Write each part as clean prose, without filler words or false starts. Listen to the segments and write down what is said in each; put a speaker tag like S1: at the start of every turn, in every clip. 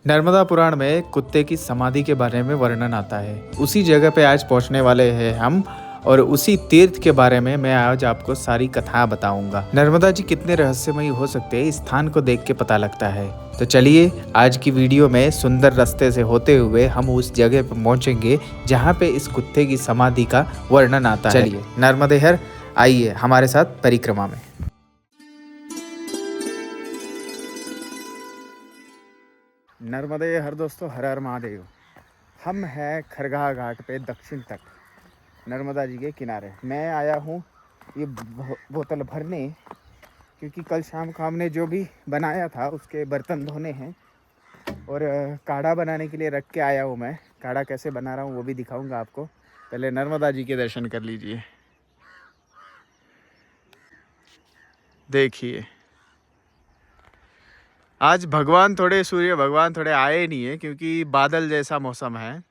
S1: नर्मदा पुराण में कुत्ते की समाधि के बारे में वर्णन आता है। उसी जगह पे आज पहुंचने वाले हैं हम और उसी तीर्थ के बारे में मैं आज आपको सारी कथा बताऊंगा। नर्मदा जी कितने रहस्यमयी हो सकते हैं, इस स्थान को देख के पता लगता है। तो चलिए आज की वीडियो में सुंदर रास्ते से होते हुए हम उस जगह पर पहुंचेंगे जहाँ पे इस कुत्ते की समाधि का वर्णन आता है। चलिए नर्मदे हर आइए हमारे साथ परिक्रमा में। नर्मदे हर दोस्तों, हर हर महादेव। हम हैं खरगाह घाट पे दक्षिण तट, नर्मदा जी के किनारे। मैं आया हूँ ये बोतल भरने, क्योंकि कल शाम को हमने जो भी बनाया था उसके बर्तन धोने हैं और काढ़ा बनाने के लिए रख के आया हूँ। मैं काढ़ा कैसे बना रहा हूँ वो भी दिखाऊंगा आपको। पहले नर्मदा जी के दर्शन कर लीजिए। देखिए आज सूर्य भगवान थोड़े आए नहीं है, क्योंकि बादल जैसा मौसम है,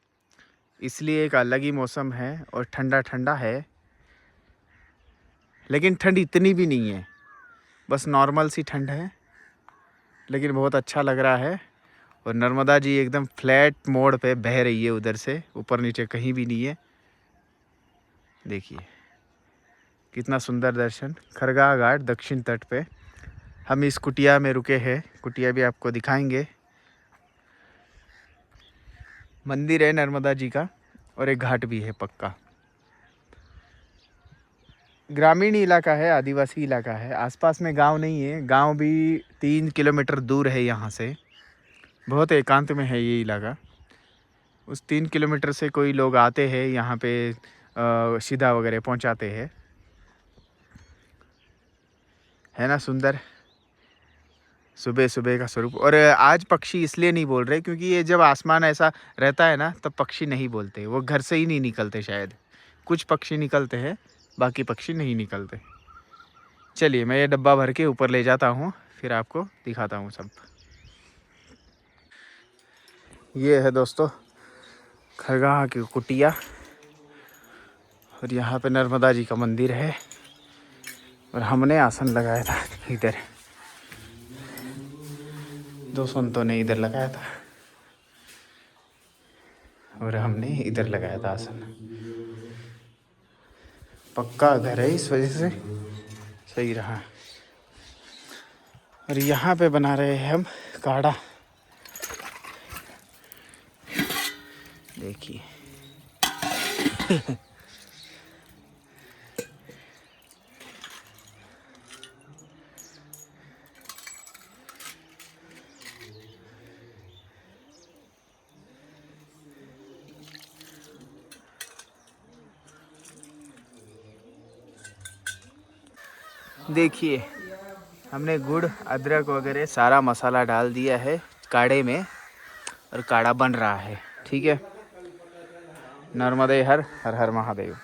S1: इसलिए एक अलग ही मौसम है और ठंडा ठंडा है। लेकिन ठंड इतनी भी नहीं है, बस नॉर्मल सी ठंड है, लेकिन बहुत अच्छा लग रहा है। और नर्मदा जी एकदम फ्लैट मोड़ पे बह रही है, उधर से ऊपर नीचे कहीं भी नहीं है। देखिए कितना सुंदर दर्शन। खरगाह घाट दक्षिण तट पे हम इस कुटिया में रुके हैं। कुटिया भी आपको दिखाएंगे। मंदिर है नर्मदा जी का और एक घाट भी है पक्का। ग्रामीण इलाका है, आदिवासी इलाका है। आसपास में गांव नहीं है, गांव भी 3 किलोमीटर दूर है यहाँ से। बहुत एकांत में है ये इलाका। उस 3 किलोमीटर से कोई लोग आते हैं यहाँ पे, सीधा वगैरह पहुँचाते हैं। है ना सुंदर सुबह सुबह का स्वरूप। और आज पक्षी इसलिए नहीं बोल रहे क्योंकि ये जब आसमान ऐसा रहता है ना, तब पक्षी नहीं बोलते। वो घर से ही नहीं निकलते शायद। कुछ पक्षी निकलते हैं, बाकी पक्षी नहीं निकलते। चलिए मैं ये डब्बा भर के ऊपर ले जाता हूँ, फिर आपको दिखाता हूँ सब। ये है दोस्तों खरगाह की कुटिया, और यहाँ पे नर्मदा जी का मंदिर है। और हमने आसन लगाया था इधर, 2 संतों ने इधर लगाया था और हमने इधर लगाया था आसन। पक्का घर है, इस वजह से सही रहा। और यहाँ पे बना रहे हैं हम काढ़ा। देखिए देखिए हमने गुड़ अदरक वगैरह सारा मसाला डाल दिया है काढ़े में, और काढ़ा बन रहा है। ठीक है। नर्मदे हर हर हर महादेव।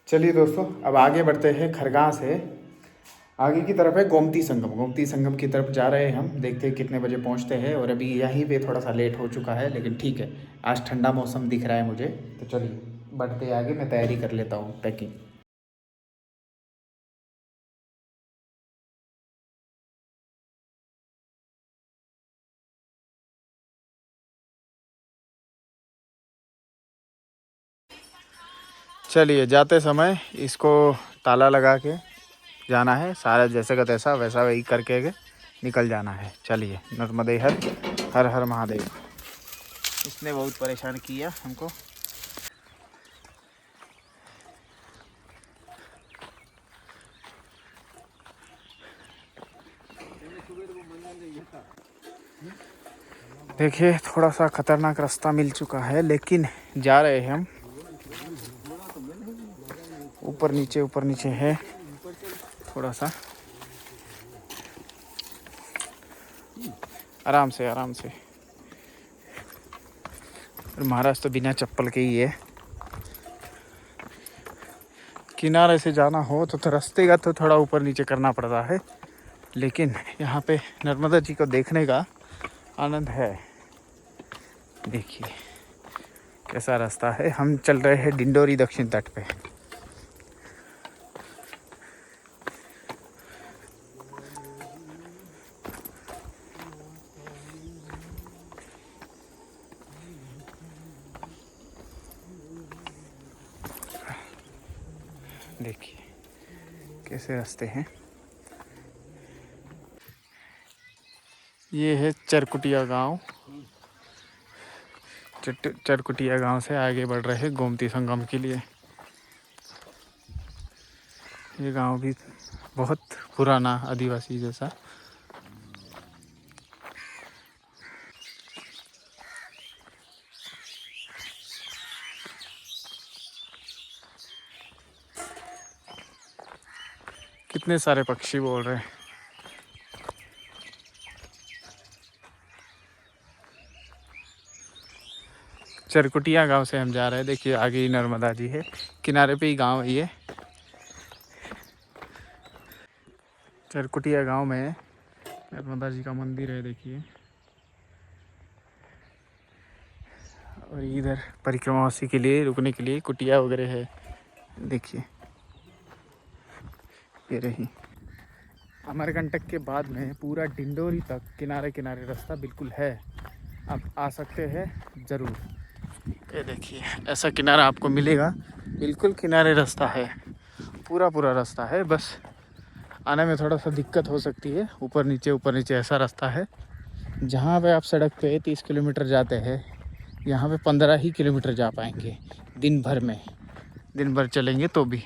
S1: चलिए दोस्तों अब आगे बढ़ते हैं। खरगाह से आगे की तरफ है गोमती संगम। गोमती संगम की तरफ जा रहे हैं हम। देखते हैं कितने बजे पहुंचते हैं। और अभी यहीं पे थोड़ा सा लेट हो चुका है, लेकिन ठीक है, आज ठंडा मौसम दिख रहा है मुझे। तो चलिए बढ़ते आगे, मैं तैयारी कर लेता हूँ, पैकिंग। चलिए जाते समय इसको ताला लगा के जाना है। सारा जैसे का तैसा वैसा वही करके निकल जाना है। चलिए नर्मदे हर हर हर महादेव। इसने बहुत परेशान किया हमको। देखिए थोड़ा सा खतरनाक रास्ता मिल चुका है, लेकिन जा रहे हैं हम। ऊपर नीचे है थोड़ा सा, आराम से आराम से। और महाराज तो बिना चप्पल के ही है। किनारे से जाना हो तो रास्ते का तो थोड़ा ऊपर नीचे करना पड़ता है, लेकिन यहाँ पे नर्मदा जी को देखने का आनंद है। देखिए कैसा रास्ता है। हम चल रहे हैं डिंडोरी दक्षिण तट पे। देखिए कैसे रास्ते हैं। ये है चरकुटिया गांव। चरकुटिया गांव से आगे बढ़ रहे हैं गोमती संगम के लिए। ये गांव भी बहुत पुराना आदिवासी जैसा। कितने सारे पक्षी बोल रहे हैं। चरकुटिया गांव से हम जा रहे हैं। देखिए आगे ही नर्मदा जी है, किनारे पे ही गांव है ये। चरकुटिया गांव में नर्मदा जी का मंदिर है देखिए। और इधर परिक्रमावासी के लिए रुकने के लिए कुटिया वगैरह है। देखिए ये रही। अमरकंटक के बाद में पूरा डिंडोरी तक किनारे किनारे रास्ता बिल्कुल है। आप आ सकते हैं ज़रूर। ये देखिए ऐसा किनारा आपको मिलेगा, बिल्कुल किनारे रास्ता है, पूरा रास्ता है। बस आने में थोड़ा सा दिक्कत हो सकती है, ऊपर नीचे ऐसा रास्ता है। जहाँ पे आप सड़क पे 30 किलोमीटर जाते हैं, यहाँ पे 15 ही किलोमीटर जा पाएंगे दिन भर में। दिन भर चलेंगे तो भी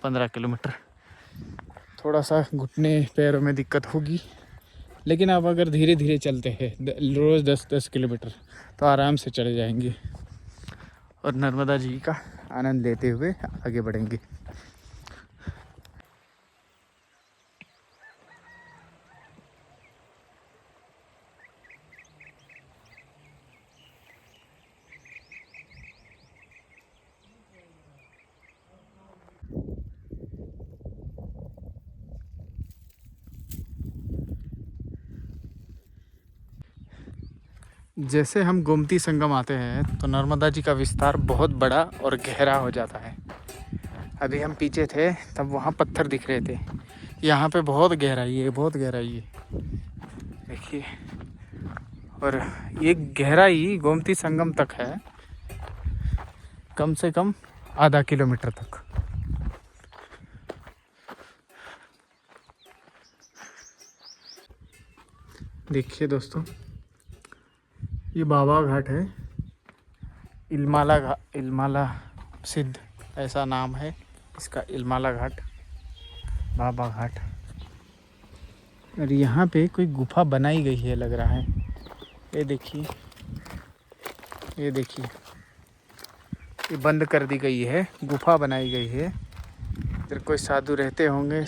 S1: 15 किलोमीटर। थोड़ा सा घुटने पैरों में दिक्कत होगी, लेकिन आप अगर धीरे धीरे चलते हैं रोज़ 10-10 किलोमीटर तो आराम से चले जाएंगे और नर्मदा जी का आनंद लेते हुए आगे बढ़ेंगे। जैसे हम गोमती संगम आते हैं तो नर्मदा जी का विस्तार बहुत बड़ा और गहरा हो जाता है। अभी हम पीछे थे तब वहाँ पत्थर दिख रहे थे, यहाँ पे बहुत गहराई है, बहुत गहराई है देखिए। और ये गहराई गोमती संगम तक है, कम से कम आधा किलोमीटर तक। देखिए दोस्तों ये बाबा घाट है। इल्माला सिद्ध ऐसा नाम है इसका, इल्माला घाट, बाबा घाट। और यहाँ पे कोई गुफा बनाई गई है लग रहा है। ये देखिए, ये देखिए, ये बंद कर दी गई है, गुफा बनाई गई है। इधर कोई साधु रहते होंगे,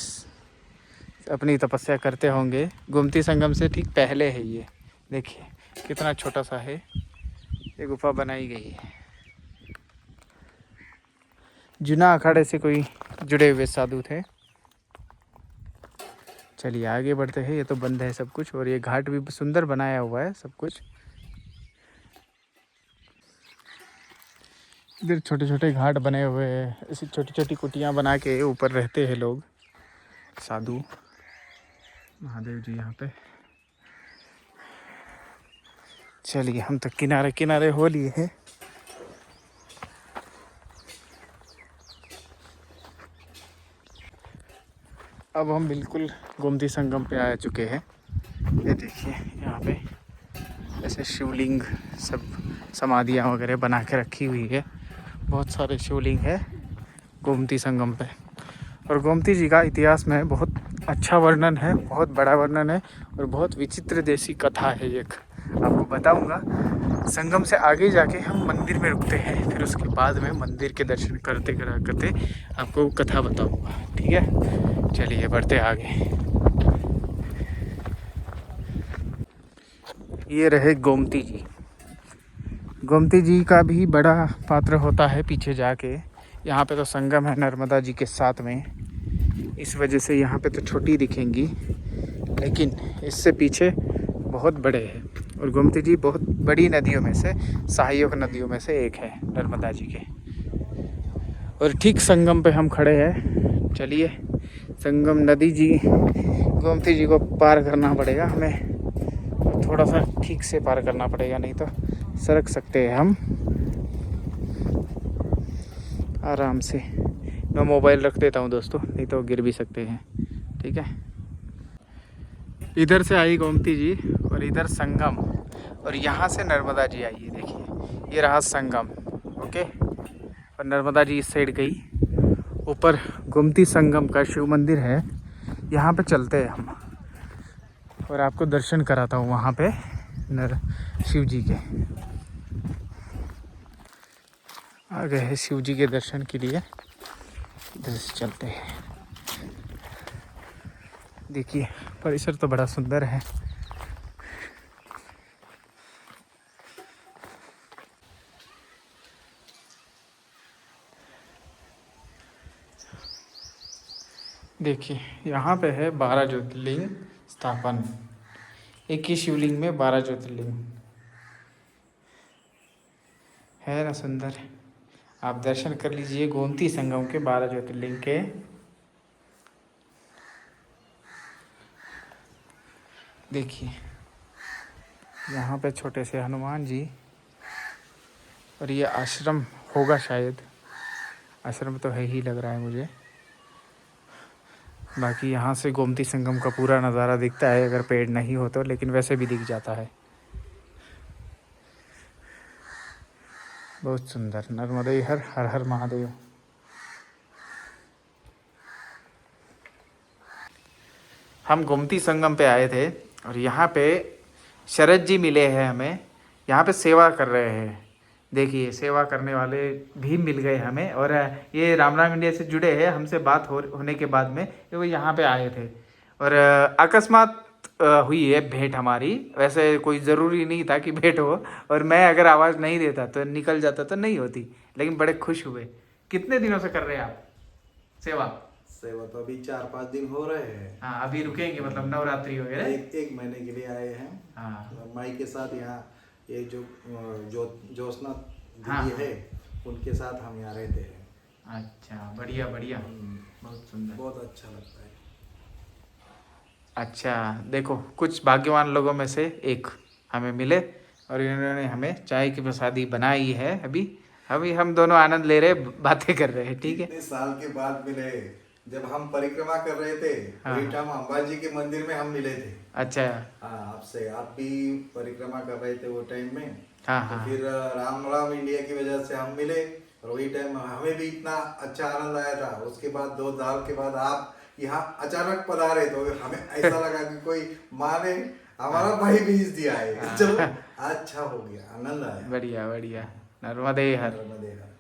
S1: अपनी तपस्या करते होंगे। गोमती संगम से ठीक पहले है ये। देखिए कितना छोटा सा है, ये गुफा बनाई गई है। जुना अखाड़े से कोई जुड़े हुए साधु थे। चलिए आगे बढ़ते हैं। ये तो बंद है सब कुछ, और ये घाट भी सुंदर बनाया हुआ है सब कुछ। इधर छोटे छोटे घाट बने हुए हैं, ऐसी छोटी छोटी कुटियाँ बना के ऊपर रहते हैं लोग, साधु महादेव जी यहाँ पे। चलिए हम तो किनारे किनारे हो लिए हैं। अब हम बिल्कुल गोमती संगम पे आ चुके हैं। ये देखिए यहाँ पे ऐसे शिवलिंग, सब समाधियाँ वगैरह बना के रखी हुई है। बहुत सारे शिवलिंग है गोमती संगम पे। और गोमती जी का इतिहास में बहुत अच्छा वर्णन है, बहुत बड़ा वर्णन है और बहुत विचित्र जैसी कथा है एक, आपको बताऊंगा। संगम से आगे जाके हम मंदिर में रुकते हैं, फिर उसके बाद में मंदिर के दर्शन करते करते आपको कथा बताऊंगा, ठीक है। चलिए बढ़ते आगे। ये रहे गोमती जी। गोमती जी का भी बड़ा पात्र होता है पीछे जाके। यहाँ पे तो संगम है नर्मदा जी के साथ में, इस वजह से यहाँ पे तो छोटी दिखेंगी, लेकिन इससे पीछे बहुत बड़े हैं। और गोमती जी बहुत बड़ी नदियों में से, सहायक नदियों में से एक है नर्मदा जी के। और ठीक संगम पे हम खड़े हैं। चलिए, संगम नदी जी गोमती जी को पार करना पड़ेगा हमें, थोड़ा सा ठीक से पार करना पड़ेगा, नहीं तो सरक सकते हैं हम आराम से। मैं मोबाइल रख देता हूँ दोस्तों, नहीं तो गिर भी सकते हैं, ठीक है। इधर से आई गोमती जी और इधर संगम, और यहाँ से नर्मदा जी आई है। देखिए ये रहा संगम, ओके। और नर्मदा जी इस साइड गई। ऊपर गोमती संगम का शिव मंदिर है, यहाँ पे चलते हैं हम और आपको दर्शन कराता हूँ वहाँ पे शिव जी के। आ गए हैं शिव जी के दर्शन के लिए, इधर से चलते हैं। देखिए परिसर तो बड़ा सुंदर है। देखिए यहाँ पे है 12 ज्योतिर्लिंग स्थापन। एक ही शिवलिंग में 12 ज्योतिर्लिंग है ना, सुंदर। आप दर्शन कर लीजिए गोमती संगम के 12 ज्योतिर्लिंग के। देखिए यहाँ पे छोटे से हनुमान जी, और ये आश्रम होगा शायद, आश्रम तो है ही लग रहा है मुझे। बाकी यहाँ से गोमती संगम का पूरा नज़ारा दिखता है अगर पेड़ नहीं हो तो, लेकिन वैसे भी दिख जाता है। बहुत सुंदर। नर्मदे हर हर हर महादेव। हम गोमती संगम पे आए थे और यहाँ पे शरद जी मिले हैं हमें, यहाँ पे सेवा कर रहे हैं। देखिए सेवा करने वाले भी मिल गए हमें, और ये राम राम इंडिया से जुड़े हैं। हमसे बात होने के बाद में ये वो यहाँ पे आए थे, और अकस्मात हुई है भेंट हमारी। वैसे कोई ज़रूरी नहीं था कि भेंट हो, और मैं अगर आवाज़ नहीं देता तो निकल जाता तो नहीं होती, लेकिन बड़े खुश हुए। कितने दिनों से कर रहे हैं आप सेवा?
S2: सेवा तो अभी 4-5 दिन हो रहे हैं।
S1: हाँ अभी रुकेंगे, मतलब नवरात्रि वगैरह
S2: एक महीने के लिए आए हैं।
S1: हाँ
S2: माई के साथ यहाँ ये जो ज्योत्सना
S1: हाँ
S2: दीदी है उनके साथ हम यहाँ रहते हैं।
S1: अच्छा बढ़िया बढ़िया, बहुत सुंदर,
S2: बहुत अच्छा लगता है।
S1: अच्छा देखो कुछ भाग्यवान लोगों में से एक हमें मिले, और इन्होंने हमें चाय की प्रसादी बनाई है। अभी अभी हम दोनों आनंद ले रहे, बातें कर रहे हैं, ठीक है।
S2: इतने साल के बाद मिले, जब हम परिक्रमा कर रहे थे
S1: हाँ।
S2: वही टाइम अंबाजी के मंदिर में हम मिले थे।
S1: अच्छा
S2: हाँ आपसे, आप भी परिक्रमा कर रहे थे वो टाइम में।
S1: हाँ
S2: तो
S1: हाँ
S2: फिर राम राम इंडिया की वजह से हम मिले, और वही टाइम हमें भी इतना अच्छा आनंद आया था। उसके बाद 2 साल के बाद आप यहाँ अचानक पधारे, तो हमें ऐसा लगा कि कोई माँ ने हमारा भाई भेज दिया है। चलो अच्छा हो गया, आनंद आया।
S1: बढ़िया बढ़िया, नर्मदे हर।
S2: नर्मदे हर।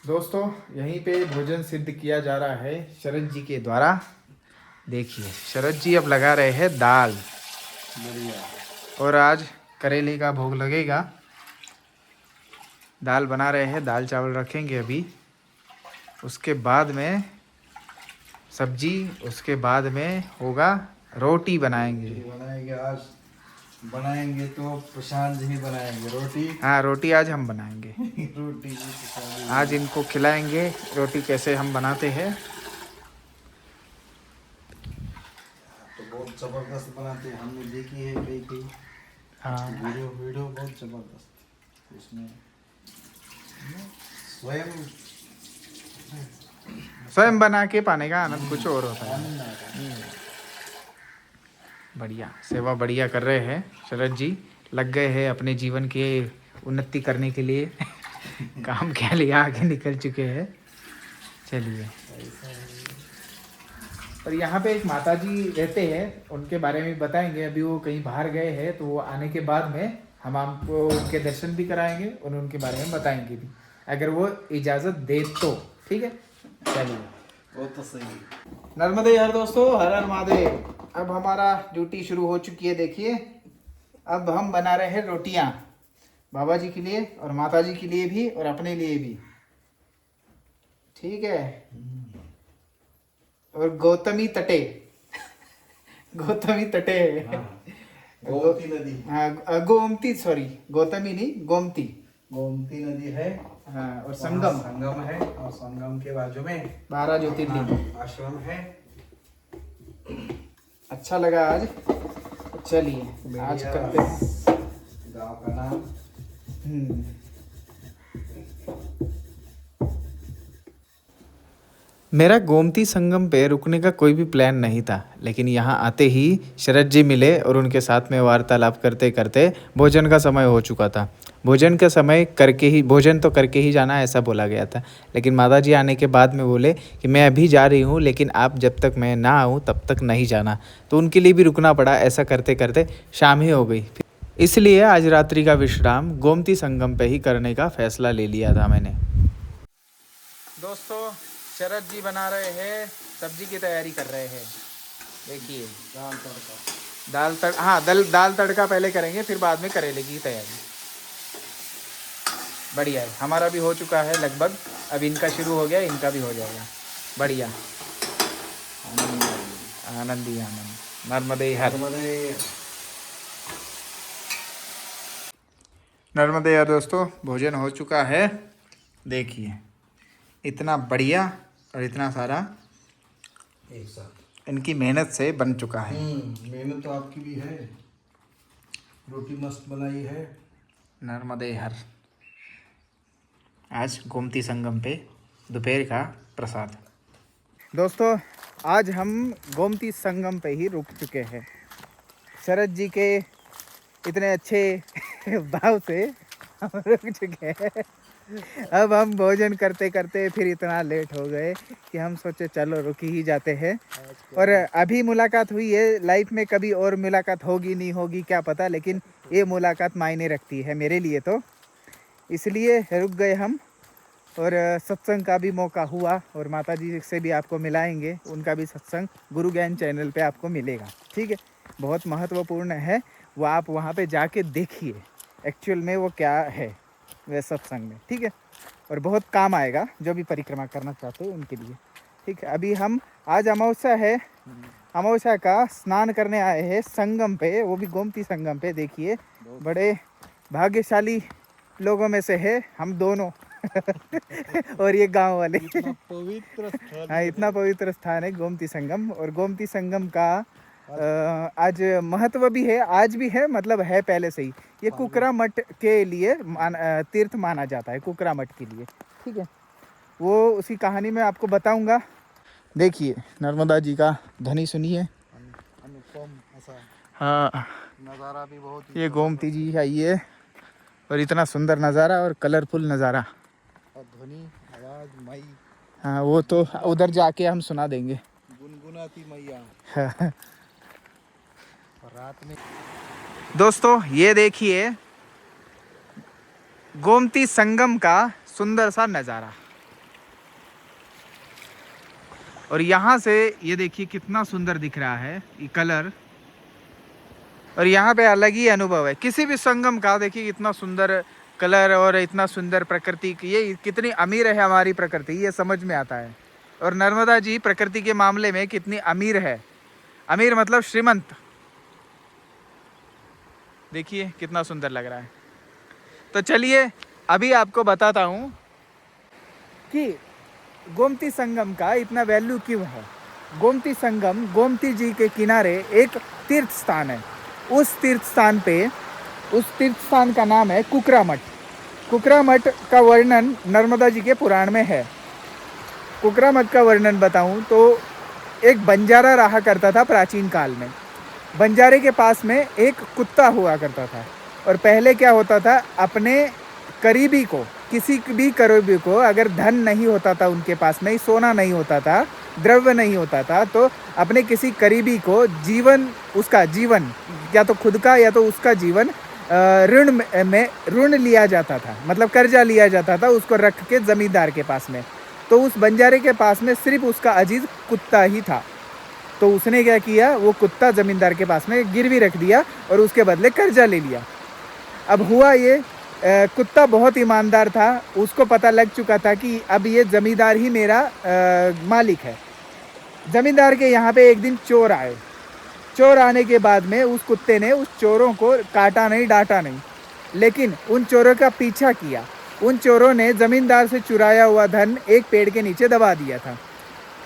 S1: दोस्तों यहीं पे भोजन सिद्ध किया जा रहा है शरद जी के द्वारा। देखिए शरद जी अब लगा रहे हैं दाल,
S2: बढ़िया।
S1: और आज करेले का भोग लगेगा। दाल बना रहे हैं, दाल चावल रखेंगे अभी, उसके बाद में सब्जी, उसके बाद में होगा रोटी बनाएंगे।
S2: बनाएंगे आज, बनाएंगे तो प्रशांत जी बनाएंगे रोटी।
S1: हाँ रोटी आज हम बनाएंगे।
S2: रोटी
S1: आज इनको खिलाएंगे रोटी कैसे हम बनाते हैं।
S2: तो बहुत जबरदस्त बनाते हैं, हमने देखी है कई
S1: हाँ
S2: वीडियो बहुत जबरदस्त। इसमें
S1: स्वयं बना के पाने का आनंद कुछ और होता है। बढ़िया सेवा बढ़िया कर रहे हैं शरद जी, लग गए हैं अपने जीवन के उन्नति करने के लिए। काम क्या लिया आगे निकल चुके हैं। चलिए और यहाँ पे एक माता जी रहते हैं, उनके बारे में बताएंगे। अभी वो कहीं बाहर गए हैं, तो वो आने के बाद में हम आपको उनके दर्शन भी कराएंगे और उनके बारे में बताएंगे भी, अगर वो इजाज़त दे तो। ठीक है, चलिए।
S2: वो तो सही।
S1: नर्मदे यार दोस्तों, हर हर महादेव। अब हमारा ड्यूटी शुरू हो चुकी है। देखिए, अब हम बना रहे हैं रोटियां, बाबा जी के लिए और माता जी के लिए भी और अपने लिए भी। ठीक है। और गौतमी तटे गौतमी तटे
S2: गोमती नदी।
S1: हाँ, गोमती, सॉरी, गौतमी नहीं, गोमती।
S2: गोमती नदी है।
S1: हाँ, और
S2: संगम संगम है, और संगम के बाजू में
S1: 12 ज्योतिर्लिंग
S2: आश्रम है।
S1: अच्छा लगा आज। चलिए आज करते हैं।
S2: गाँव का नाम
S1: मेरा गोमती संगम पे रुकने का कोई भी प्लान नहीं था, लेकिन यहाँ आते ही शरद जी मिले और उनके साथ में वार्तालाप करते करते भोजन का समय हो चुका था। भोजन का समय करके ही, भोजन तो करके ही जाना ऐसा बोला गया था, लेकिन माता जी आने के बाद में बोले कि मैं अभी जा रही हूँ, लेकिन आप जब तक मैं ना आऊँ तब तक नहीं जाना। तो उनके लिए भी रुकना पड़ा। ऐसा करते करते शाम ही हो गई, इसलिए आज रात्रि का विश्राम गोमती संगम पे ही करने का फैसला ले लिया था मैंने। दोस्तों, शरद जी बना रहे हैं, सब्जी की तैयारी कर रहे हैं। देखिए, दाल तड़का पहले करेंगे, फिर बाद में करेले की तैयारी। बढ़िया है, हमारा भी हो चुका है लगभग। अब इनका शुरू हो गया, इनका भी हो जाएगा। बढ़िया, आनंद ही आनंद। नर्मदे हर नर्मदे यार दोस्तों, भोजन हो चुका है। देखिए, इतना बढ़िया और इतना सारा
S2: एक साथ
S1: इनकी मेहनत से बन चुका है।
S2: मेहनत तो आपकी भी है। रोटी मस्त बनाई है।
S1: नर्मदे हर। आज गोमती संगम पे दोपहर का प्रसाद। दोस्तों, आज हम गोमती संगम पे ही रुक चुके हैं। शरद जी के इतने अच्छे भाव से हम रुक चुके हैं। अब हम भोजन करते करते फिर इतना लेट हो गए कि हम सोचे चलो रुक ही जाते हैं। और अभी मुलाकात हुई है, लाइफ में कभी और मुलाकात होगी नहीं होगी क्या पता, लेकिन ये मुलाकात मायने रखती है मेरे लिए, तो इसलिए रुक गए हम। और सत्संग का भी मौका हुआ, और माता जी से भी आपको मिलाएंगे, उनका भी सत्संग गुरु ज्ञान चैनल पे आपको मिलेगा। ठीक है, बहुत महत्वपूर्ण है वो, आप वहाँ पे जाके देखिए एक्चुअल में वो क्या है वे सत्संग में। ठीक है, और बहुत काम आएगा जो भी परिक्रमा करना चाहते हो उनके लिए। ठीक है, अभी हम आज अमावस्या है, अमावस्या का स्नान करने आए हैं संगम पे, वो भी गोमती संगम पे। देखिए, बड़े भाग्यशाली लोगों में से है हम दोनों और ये गांव वाले।
S2: पवित्र स्थल।
S1: हाँ, इतना पवित्र स्थान है गोमती संगम। और गोमती संगम का आज महत्व भी है, आज भी है, मतलब है पहले से ही। ये कुकरा मठ के लिए तीर्थ माना जाता है, कुकरा मठ के लिए। ठीक है, वो उसी कहानी में आपको बताऊंगा। देखिए, नर्मदा जी का ध्वनि सुनिए।
S2: अनुपम ऐसा
S1: हाँ,
S2: नज़ारा भी बहुत।
S1: ये गोमती जी आई है, और इतना सुंदर नज़ारा और कलरफुल नज़ारा।
S2: और ध्वनि, आवाज, मई।
S1: हाँ, वो तो उधर जाके हम सुना देंगे।
S2: गुनगुनाती मैया।
S1: हाँ।
S2: और रात में
S1: दोस्तों, ये देखिए गोमती संगम का सुंदर सा नज़ारा। और यहाँ से ये देखिए कितना सुंदर दिख रहा है ये कलर। और यहाँ पे अलग ही अनुभव है किसी भी संगम का। देखिए कितना सुंदर कलर और इतना सुंदर प्रकृति की, ये कितनी अमीर है हमारी प्रकृति, ये समझ में आता है। और नर्मदा जी प्रकृति के मामले में कितनी अमीर है। अमीर मतलब श्रीमंत। देखिए कितना सुंदर लग रहा है। तो चलिए अभी आपको बताता हूँ कि गोमती संगम का इतना वैल्यू क्यों है। गोमती संगम गोमती जी के किनारे एक तीर्थ स्थान है। उस तीर्थ स्थान का नाम है कुकरा मठ। कुकरा मठ का वर्णन नर्मदा जी के पुराण में है। कुकरा मठ का वर्णन बताऊं तो एक बंजारा रहा करता था प्राचीन काल में। बंजारे के पास में एक कुत्ता हुआ करता था। और पहले क्या होता था, अपने करीबी को, किसी भी करीबी को अगर धन नहीं होता था, उनके पास में सोना नहीं होता था, द्रव्य नहीं होता था तो अपने किसी करीबी को जीवन, उसका जीवन या तो खुद का या तो उसका जीवन ऋण लिया जाता था, मतलब कर्जा लिया जाता था उसको रख के ज़मींदार के पास में। तो उस बंजारे के पास में सिर्फ उसका अजीज कुत्ता ही था। तो उसने क्या किया, वो कुत्ता ज़मींदार के पास में गिरवी रख दिया और उसके बदले कर्जा ले लिया। अब हुआ ये, कुत्ता बहुत ईमानदार था, उसको पता लग चुका था कि अब ये ज़मींदार ही मेरा मालिक है। ज़मींदार के यहाँ पे एक दिन चोर आए। चोर आने के बाद में उस कुत्ते ने उस चोरों को काटा नहीं, डांटा नहीं, लेकिन उन चोरों का पीछा किया। उन चोरों ने ज़मींदार से चुराया हुआ धन एक पेड़ के नीचे दबा दिया था।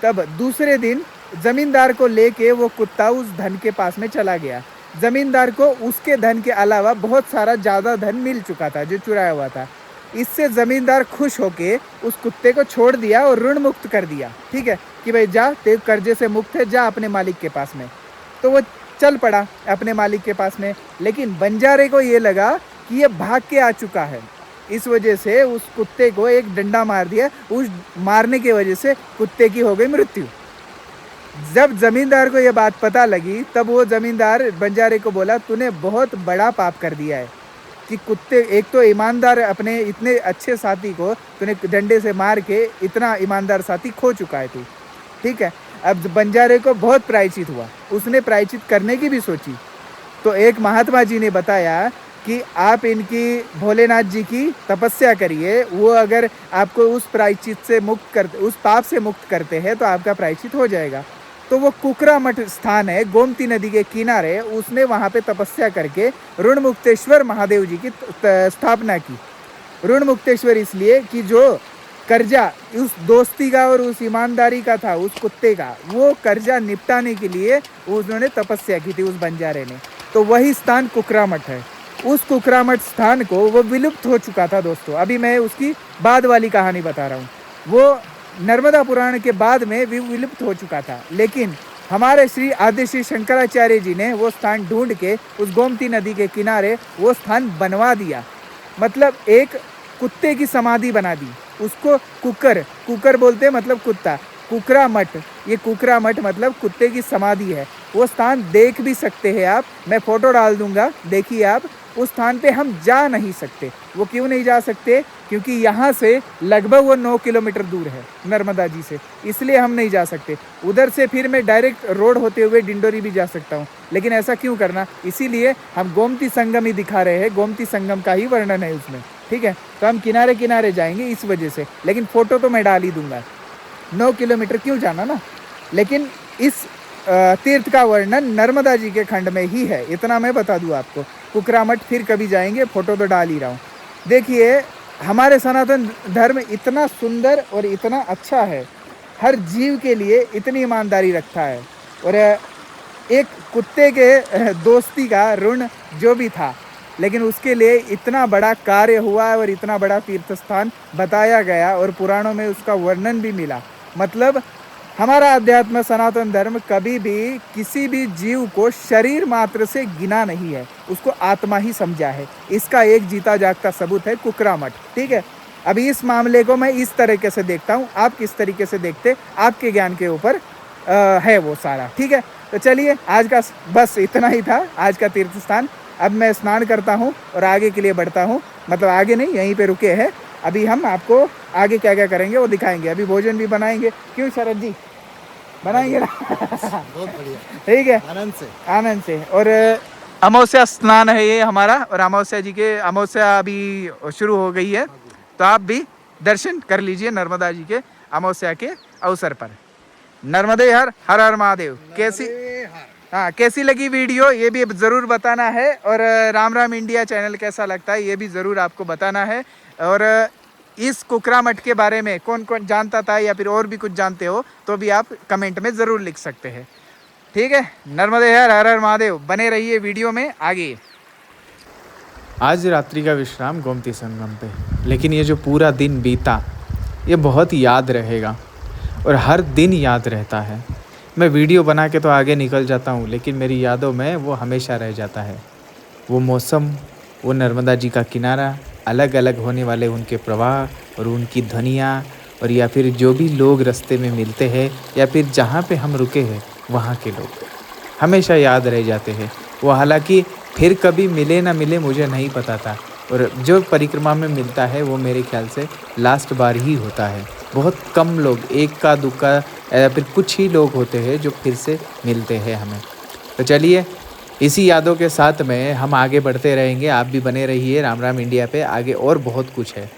S1: तब दूसरे दिन ज़मींदार को लेके वो कुत्ता उस धन के पास में चला गया। ज़मींदार को उसके धन के अलावा बहुत सारा ज़्यादा धन मिल चुका था जो चुराया हुआ था। इससे ज़मींदार खुश होके उस कुत्ते को छोड़ दिया और ऋण मुक्त कर दिया। ठीक है कि भाई जा, तेरे कर्जे से मुक्त है, जा अपने मालिक के पास में। तो वो चल पड़ा अपने मालिक के पास में, लेकिन बंजारे को ये लगा कि ये भाग के आ चुका है। इस वजह से उस कुत्ते को एक डंडा मार दिया। उस मारने की वजह से कुत्ते की हो गई मृत्यु। जब ज़मींदार को ये बात पता लगी तब वो ज़मींदार बंजारे को बोला, तूने बहुत बड़ा पाप कर दिया है कि कुत्ते, एक तो ईमानदार अपने इतने अच्छे साथी को तूने डंडे से मार के इतना ईमानदार साथी खो चुका है तू। ठीक है, अब बंजारे को बहुत प्रायश्चित हुआ, उसने प्रायश्चित करने की भी सोची। तो एक महात्मा जी ने बताया कि आप इनकी भोलेनाथ जी की तपस्या करिए, वो अगर आपको उस प्रायश्चित से मुक्त करते, उस पाप से मुक्त करते हैं तो आपका प्रायश्चित हो जाएगा। तो वो कुकरा मठ स्थान है गोमती नदी के किनारे, उसने वहाँ पे तपस्या करके ऋण मुक्तेश्वर महादेव जी की स्थापना की। ऋण मुक्तेश्वर इसलिए कि जो कर्जा उस दोस्ती का और उस ईमानदारी का था उस कुत्ते का, वो कर्जा निपटाने के लिए उन्होंने तपस्या की थी उस बंजारे ने। तो वही स्थान कुकरा मठ है। उस कुकरा मठ स्थान को वो विलुप्त हो चुका था दोस्तों। अभी मैं उसकी बाद वाली कहानी बता रहा हूँ। वो नर्मदा पुराण के बाद में भी विलुप्त हो चुका था, लेकिन हमारे श्री आदि श्री शंकराचार्य जी ने वो स्थान ढूंढ के उस गोमती नदी के किनारे वो स्थान बनवा दिया। मतलब एक कुत्ते की समाधि बना दी उसको। कुकर बोलते हैं, मतलब कुत्ता। कुकरा मठ, ये कुकरा मठ मतलब कुत्ते की समाधि है। वो स्थान देख भी सकते हैं आप, मैं फ़ोटो डाल दूंगा, देखिए आप। उस स्थान पे हम जा नहीं सकते। वो क्यों नहीं जा सकते? क्योंकि यहाँ से लगभग वो 9 किलोमीटर दूर है नर्मदा जी से, इसलिए हम नहीं जा सकते। उधर से फिर मैं डायरेक्ट रोड होते हुए डिंडोरी भी जा सकता हूँ, लेकिन ऐसा क्यों करना? इसीलिए हम गोमती संगम ही दिखा रहे हैं, गोमती संगम का ही वर्णन है उसमें। ठीक है, तो हम किनारे किनारे जाएंगे इस वजह से, लेकिन फ़ोटो तो मैं डाल ही दूंगा। 9 किलोमीटर क्यों जाना ना। लेकिन इस तीर्थ का वर्णन नर्मदा जी के खंड में ही है, इतना मैं बता दूं आपको। कुकरा मठ फिर कभी जाएंगे, फ़ोटो तो डाल ही रहा हूँ। देखिए, हमारे सनातन धर्म इतना सुंदर और इतना अच्छा है, हर जीव के लिए इतनी ईमानदारी रखता है। और एक कुत्ते के दोस्ती का ऋण जो भी था, लेकिन उसके लिए इतना बड़ा कार्य हुआ और इतना बड़ा तीर्थ स्थान बताया गया और पुराणों में उसका वर्णन भी मिला। मतलब हमारा अध्यात्म सनातन धर्म कभी भी किसी भी जीव को शरीर मात्र से गिना नहीं है, उसको आत्मा ही समझा है। इसका एक जीता जागता सबूत है कुकरा मठ। ठीक है, अभी इस मामले को मैं इस तरीके से देखता हूँ, आप किस तरीके से देखते, आपके ज्ञान के ऊपर है वो सारा। ठीक है, तो चलिए आज का बस इतना ही था, आज का तीर्थ स्थान। अब मैं स्नान करता हूँ और आगे के लिए बढ़ता हूँ, मतलब आगे नहीं, यहीं पे रुके हैं। अभी हम आपको आगे क्या क्या करेंगे वो दिखाएंगे। अभी भोजन भी बनाएंगे, क्यों शरद जी? बनाएंगे ना?
S2: बहुत बढ़िया,
S1: ठीक है, आनंद से। और अमावस्या स्नान है ये हमारा, और अमावस्या जी के अमावस्या अभी शुरू हो गई है, तो आप भी दर्शन कर लीजिए नर्मदा जी के अमावस्या के अवसर पर। नर्मदे हर हर हर महादेव। कैसी लगी वीडियो ये भी ज़रूर बताना है, और राम राम इंडिया चैनल कैसा लगता है ये भी ज़रूर आपको बताना है। और इस कुकरा मठ के बारे में कौन कौन जानता था या फिर और भी कुछ जानते हो तो भी आप कमेंट में ज़रूर लिख सकते हैं। ठीक है, नर्मदे हर हर हर महादेव। बने रहिए वीडियो में आगे। आज रात्रि का विश्राम गोमती संगम पे, लेकिन ये जो पूरा दिन बीता ये बहुत याद रहेगा और हर दिन याद रहता है। मैं वीडियो बना के तो आगे निकल जाता हूँ, लेकिन मेरी यादों में वो हमेशा रह जाता है। वो मौसम, वो नर्मदा जी का किनारा, अलग अलग होने वाले उनके प्रवाह और उनकी ध्वनियाँ और या फिर जो भी लोग रास्ते में मिलते हैं या फिर जहाँ पे हम रुके हैं वहाँ के लोग हमेशा याद रह जाते हैं। वो हालांकि फिर कभी मिले ना मिले मुझे नहीं पता था, और जो परिक्रमा में मिलता है वो मेरे ख्याल से लास्ट बार ही होता है। बहुत कम लोग, एक का दुक्का या फिर कुछ ही लोग होते हैं जो फिर से मिलते हैं हमें। तो चलिए इसी यादों के साथ में हम आगे बढ़ते रहेंगे। आप भी बने रहिए राम राम इंडिया पे, आगे और बहुत कुछ है।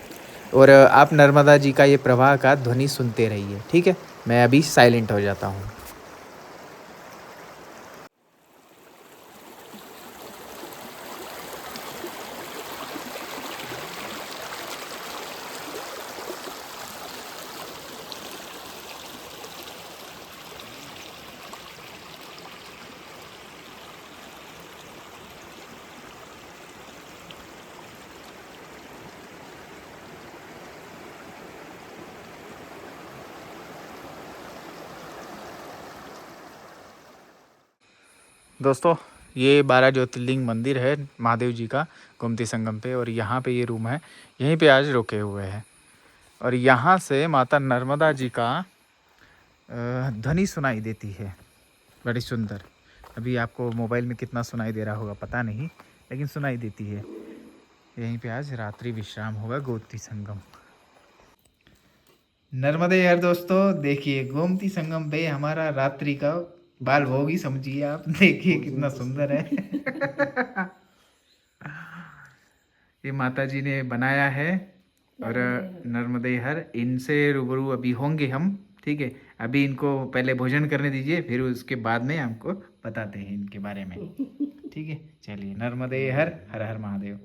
S1: और आप नर्मदा जी का ये प्रवाह का ध्वनि सुनते रहिए, ठीक है। मैं अभी साइलेंट हो जाता हूँ। दोस्तों ये 12 ज्योतिर्लिंग मंदिर है महादेव जी का गोमती संगम पे, और यहाँ पे ये रूम है, यहीं पे आज रुके हुए हैं। और यहाँ से माता नर्मदा जी का ध्वनि सुनाई देती है, बड़ी सुंदर। अभी आपको मोबाइल में कितना सुनाई दे रहा होगा पता नहीं, लेकिन सुनाई देती है। यहीं पे आज रात्रि विश्राम होगा गोमती संगम। नर्मदे यार दोस्तों, देखिए गोमती संगम पे हमारा रात्रि का बाल भोग ही समझिए आप। देखिए कितना सुंदर है। ये माता जी ने बनाया है, और नर्मदे हर इनसे रूबरू अभी होंगे हम, ठीक है। अभी इनको पहले भोजन करने दीजिए, फिर उसके बाद में हमको बताते हैं इनके बारे में, ठीक है। चलिए, नर्मदे हर हर हर महादेव।